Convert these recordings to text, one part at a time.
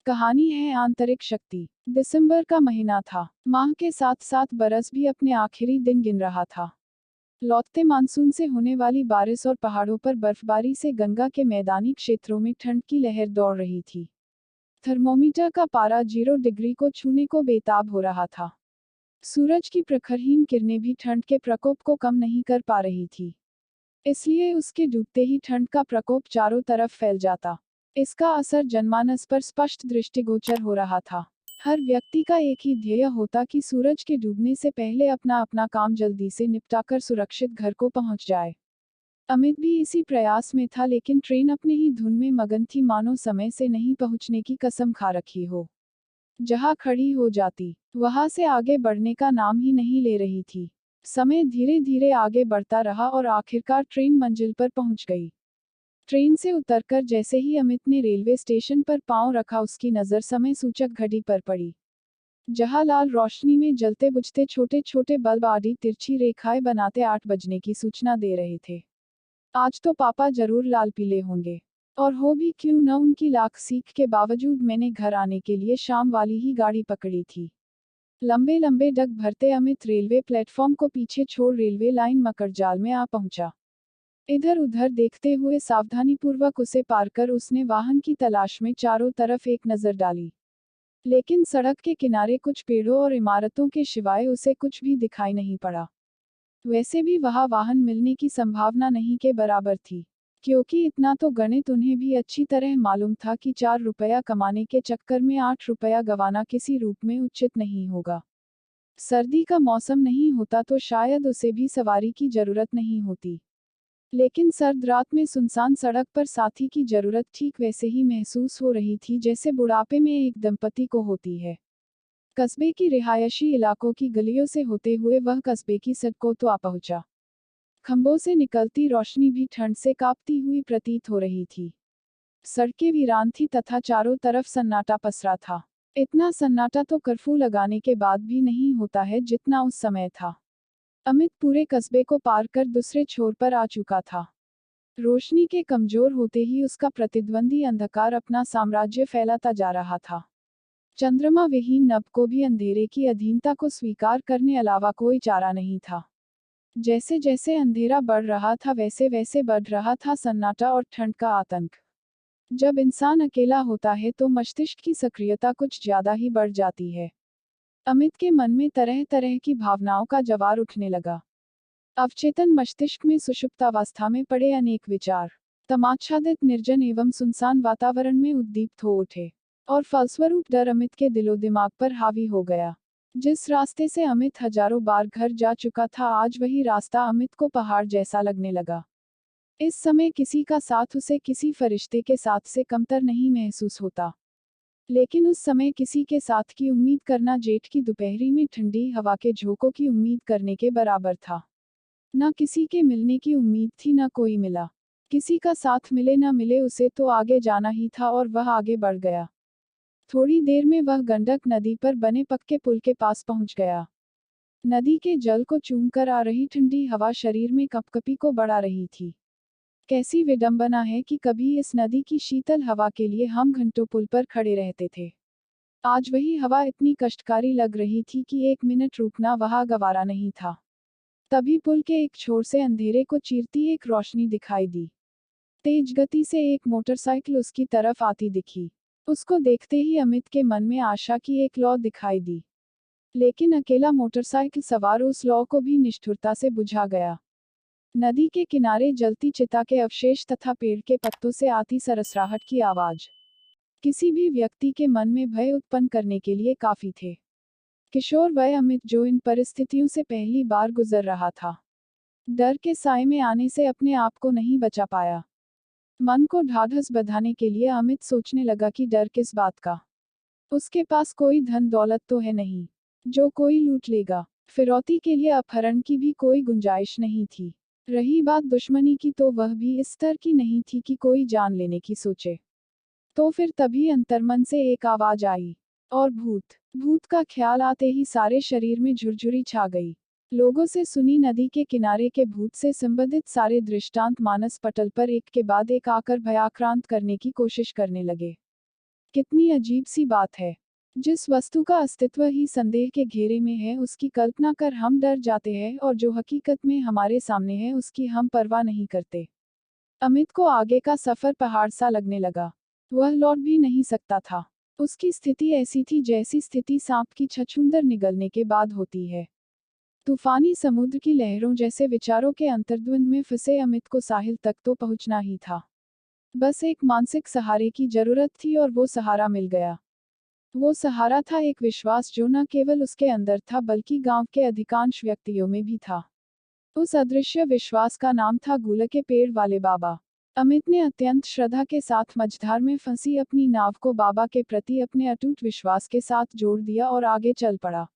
कहानी है आंतरिक शक्ति। दिसंबर का महीना था। माह के साथ साथ बरस भी अपने आखिरी दिन गिन रहा था। लौटते मानसून से होने वाली बारिश और पहाड़ों पर बर्फबारी से गंगा के मैदानी क्षेत्रों में ठंड की लहर दौड़ रही थी। थर्मोमीटर का पारा 0 डिग्री को छूने को बेताब हो रहा था। सूरज की प्रखरहीन किरणें भी ठंड के प्रकोप को कम नहीं कर पा रही थी। इसलिए उसके डूबते ही ठंड का प्रकोप चारों तरफ फैल जाता। इसका असर जनमानस पर स्पष्ट दृष्टिगोचर हो रहा था। हर व्यक्ति का एक ही ध्येय होता कि सूरज के डूबने से पहले अपना अपना काम जल्दी से निपटाकर सुरक्षित घर को पहुंच जाए। अमित भी इसी प्रयास में था, लेकिन ट्रेन अपने ही धुन में मगन थी, मानो समय से नहीं पहुंचने की कसम खा रखी हो। जहां खड़ी हो जाती, वहां से आगे बढ़ने का नाम ही नहीं ले रही थी। समय धीरे धीरे आगे बढ़ता रहा और आखिरकार ट्रेन मंजिल पर पहुंच गई। ट्रेन से उतरकर जैसे ही अमित ने रेलवे स्टेशन पर पांव रखा, उसकी नज़र समय सूचक घड़ी पर पड़ी, जहां लाल रोशनी में जलते बुझते छोटे छोटे बल्ब आड़ी तिरछी रेखाएं बनाते 8 बजने की सूचना दे रहे थे। आज तो पापा जरूर लाल पीले होंगे, और हो भी क्यों न, उनकी लाख सीख के बावजूद मैंने घर आने के लिए शाम वाली ही गाड़ी पकड़ी थी। लंबे लंबे डग भरते अमित रेलवे प्लेटफॉर्म को पीछे छोड़ रेलवे लाइन मकड़जाल में आ पहुंचा। इधर उधर देखते हुए सावधानीपूर्वक उसे पार कर उसने वाहन की तलाश में चारों तरफ एक नजर डाली, लेकिन सड़क के किनारे कुछ पेड़ों और इमारतों के सिवाय उसे कुछ भी दिखाई नहीं पड़ा। वैसे भी वहां वाहन मिलने की संभावना नहीं के बराबर थी, क्योंकि इतना तो गणित उन्हें भी अच्छी तरह मालूम था कि 4 रुपया कमाने के चक्कर में 8 रुपया गंवाना किसी रूप में उचित नहीं होगा। सर्दी का मौसम नहीं होता तो शायद उसे भी सवारी की जरूरत नहीं होती, लेकिन सर्द रात में सुनसान सड़क पर साथी की जरूरत ठीक वैसे ही महसूस हो रही थी जैसे बुढ़ापे में एक दंपति को होती है। कस्बे की रिहायशी इलाकों की गलियों से होते हुए वह कस्बे की सड़कों तो आ पहुंचा। खंभों से निकलती रोशनी भी ठंड से कांपती हुई प्रतीत हो रही थी। सड़कें वीरान थी तथा चारों तरफ सन्नाटा पसरा था। इतना सन्नाटा तो कर्फ्यू लगाने के बाद भी नहीं होता है जितना उस समय था। अमित पूरे कस्बे को पार कर दूसरे छोर पर आ चुका था। रोशनी के कमजोर होते ही उसका प्रतिद्वंदी अंधकार अपना साम्राज्य फैलाता जा रहा था। चंद्रमा विहीन नभ को भी अंधेरे की अधीनता को स्वीकार करने अलावा कोई चारा नहीं था। जैसे जैसे अंधेरा बढ़ रहा था वैसे वैसे बढ़ रहा था सन्नाटा और ठंड का आतंक। जब इंसान अकेला होता है तो मस्तिष्क की सक्रियता कुछ ज्यादा ही बढ़ जाती है। अमित के मन में तरह तरह की भावनाओं का ज्वार उठने लगा। अवचेतन मस्तिष्क में सुषुप्तावस्था में पड़े अनेक विचार तमाच्छादित निर्जन एवं सुनसान वातावरण में उद्दीप्त हो उठे, और फलस्वरूप डर अमित के दिलो दिमाग पर हावी हो गया। जिस रास्ते से अमित हजारों बार घर जा चुका था, आज वही रास्ता अमित को पहाड़ जैसा लगने लगा। इस समय किसी का साथ उसे किसी फरिश्ते के साथ से कमतर नहीं महसूस होता, लेकिन उस समय किसी के साथ की उम्मीद करना जेठ की दोपहरी में ठंडी हवा के झोंकों की उम्मीद करने के बराबर था। न किसी के मिलने की उम्मीद थी, न कोई मिला। किसी का साथ मिले न मिले, उसे तो आगे जाना ही था और वह आगे बढ़ गया। थोड़ी देर में वह गंडक नदी पर बने पक्के पुल के पास पहुंच गया। नदी के जल को चूमकर आ रही ठंडी हवा शरीर में कपकपी को बढ़ा रही थी। कैसी विडंबना है कि कभी इस नदी की शीतल हवा के लिए हम घंटों पुल पर खड़े रहते थे। आज वही हवा इतनी कष्टकारी लग रही थी कि 1 मिनट रुकना वहां गवारा नहीं था। तभी पुल के एक छोर से अंधेरे को चीरती एक रोशनी दिखाई दी। तेज गति से एक मोटरसाइकिल उसकी तरफ आती दिखी। उसको देखते ही अमित के मन में आशा की एक लौ दिखाई दी, लेकिन अकेला मोटरसाइकिल सवार उस लौ को भी निष्ठुरता से बुझा गया। नदी के किनारे जलती चिता के अवशेष तथा पेड़ के पत्तों से आती सरसराहट की आवाज किसी भी व्यक्ति के मन में भय उत्पन्न करने के लिए काफी थे। किशोर वय अमित, जो इन परिस्थितियों से पहली बार गुजर रहा था, डर के साए में आने से अपने आप को नहीं बचा पाया। मन को ढाढ़स बंधाने के लिए अमित सोचने लगा कि डर किस बात का। उसके पास कोई धन दौलत तो है नहीं जो कोई लूट लेगा। फिरौती के लिए अपहरण की भी कोई गुंजाइश नहीं थी। रही बात दुश्मनी की, तो वह भी इस स्तर की नहीं थी कि कोई जान लेने की सोचे। तो फिर तभी अंतर्मन से एक आवाज आई, और भूत। भूत का ख्याल आते ही सारे शरीर में झुरझुरी छा गई। लोगों से सुनी नदी के किनारे के भूत से संबंधित सारे दृष्टांत मानस पटल पर एक के बाद एक आकर भयाक्रांत करने की कोशिश करने लगे। कितनी अजीब सी बात है। जिस वस्तु का अस्तित्व ही संदेह के घेरे में है उसकी कल्पना कर हम डर जाते हैं और जो हकीकत में हमारे सामने है उसकी हम परवाह नहीं करते। अमित को आगे का सफर पहाड़ सा लगने लगा। वह लौट भी नहीं सकता था। उसकी स्थिति ऐसी थी जैसी स्थिति सांप की छछूंदर निगलने के बाद होती है। तूफानी समुद्र की लहरों जैसे विचारों के अंतर्द्वंद में फंसे अमित को साहिल तक तो पहुंचना ही था। बस एक मानसिक सहारे की जरूरत थी और वो सहारा मिल गया। वो सहारा था एक विश्वास जो न केवल उसके अंदर था बल्कि गांव के अधिकांश व्यक्तियों में भी था। उस अदृश्य विश्वास का नाम था गूल के पेड़ वाले बाबा। अमित ने अत्यंत श्रद्धा के साथ मझधार में फंसी अपनी नाव को बाबा के प्रति अपने अटूट विश्वास के साथ जोड़ दिया और आगे चल पड़ा।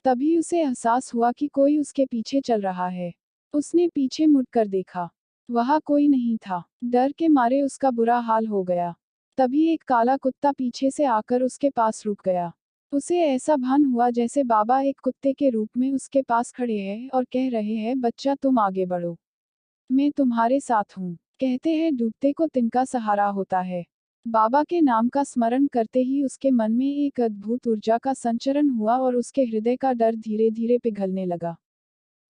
तभी उसे एहसास हुआ कि कोई उसके पीछे चल रहा है। उसने पीछे मुड़कर देखा। वहां कोई नहीं था। डर के मारे उसका बुरा हाल हो गया। तभी एक काला कुत्ता पीछे से आकर उसके पास रुक गया। उसे ऐसा भान हुआ जैसे बाबा एक कुत्ते के रूप में उसके पास खड़े हैं और कह रहे हैं, बच्चा तुम आगे बढ़ो, मैं तुम्हारे साथ हूँ। कहते हैं डूबते को तिनका सहारा होता है। बाबा के नाम का स्मरण करते ही उसके मन में एक अद्भुत ऊर्जा का संचरण हुआ और उसके हृदय का डर धीरे धीरे पिघलने लगा।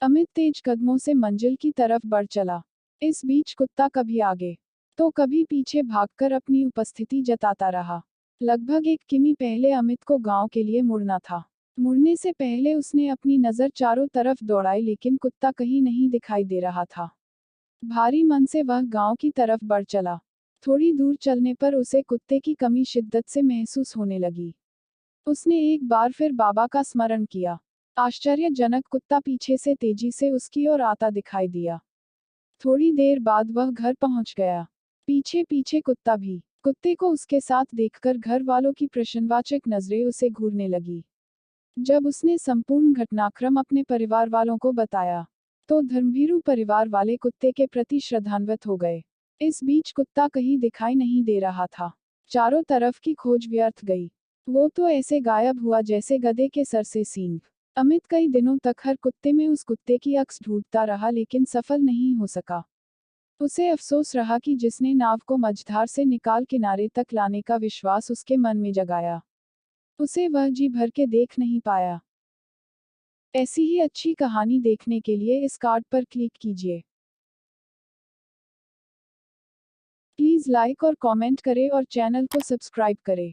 अमित तेज कदमों से मंजिल की तरफ बढ़ चला। इस बीच कुत्ता कभी आगे तो कभी पीछे भागकर अपनी उपस्थिति जताता रहा। लगभग 1 किमी पहले अमित को गांव के लिए मुड़ना था। मुड़ने से पहले उसने अपनी नजर चारों तरफ दौड़ाई लेकिन कुत्ता कहीं नहीं दिखाई दे रहा था। भारी मन से वह गांव की तरफ बढ़ चला। थोड़ी दूर चलने पर उसे कुत्ते की कमी शिद्दत से महसूस होने लगी। उसने एक बार फिर बाबा का स्मरण किया। आश्चर्यजनक कुत्ता पीछे से तेजी से उसकी ओर आता दिखाई दिया। थोड़ी देर बाद वह घर पहुंच गया। पीछे पीछे कुत्ता भी। कुत्ते को उसके साथ देखकर घर वालों की प्रश्नवाचक नजरें उसे घूरने लगी। जब उसने संपूर्ण घटनाक्रम अपने परिवार वालों को बताया तो धर्मभीरू परिवार वाले कुत्ते के प्रति श्रद्धान्वित हो गए। इस बीच कुत्ता कहीं दिखाई नहीं दे रहा था। चारों तरफ की खोज व्यर्थ गई। वो तो ऐसे गायब हुआ जैसे गधे के सर से सींग। अमित कई दिनों तक हर कुत्ते में उस कुत्ते की अक्स ढूंढता रहा लेकिन सफल नहीं हो सका। उसे अफसोस रहा कि जिसने नाव को मझधार से निकाल किनारे तक लाने का विश्वास उसके मन में जगाया, उसे वह जी भर के देख नहीं पाया। ऐसी ही अच्छी कहानी देखने के लिए इस कार्ड पर क्लिक कीजिए। प्लीज लाइक और कमेंट करें और चैनल को सब्सक्राइब करें।